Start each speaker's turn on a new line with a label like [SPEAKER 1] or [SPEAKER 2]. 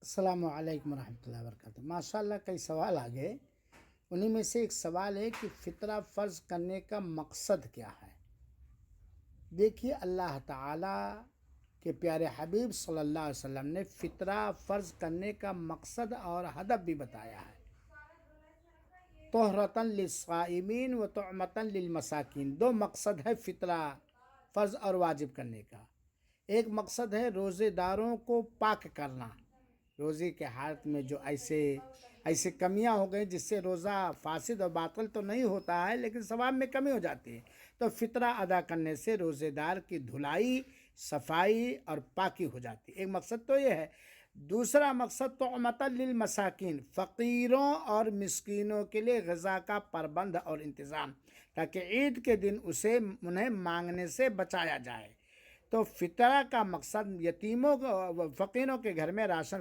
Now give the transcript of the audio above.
[SPEAKER 1] السلام علیکم ورحمۃ اللہ وبرکاتہ۔ ماشاء اللہ کئی سوال آ گئے، انہی میں سے ایک سوال ہے کہ فطرہ فرض کرنے کا مقصد کیا ہے؟ دیکھیے، اللہ تعالیٰ کے پیارے حبیب صلی اللہ علیہ وسلم نے فطرہ فرض کرنے کا مقصد اور ہدف بھی بتایا ہے۔ طہرۃ للصائمین و طعمۃ للمساکین، دو مقصد ہے فطرہ فرض اور واجب کرنے کا۔ ایک مقصد ہے روزے داروں کو پاک کرنا، روزے کے حالت میں جو ایسے کمیاں ہو گئی جس سے روزہ فاسد اور باطل تو نہیں ہوتا ہے لیکن ثواب میں کمی ہو جاتی ہے، تو فطرہ ادا کرنے سے روزے دار کی دھلائی، صفائی اور پاکی ہو جاتی ہے۔ ایک مقصد تو یہ ہے۔ دوسرا مقصد طعمۃ للمساکین، فقیروں اور مسکینوں کے لیے غذا کا پربند اور انتظام، تاکہ عید کے دن انہیں مانگنے سے بچایا جائے۔ تو فطرہ کا مقصد یتیموں کو، فقیروں کے گھر میں راشن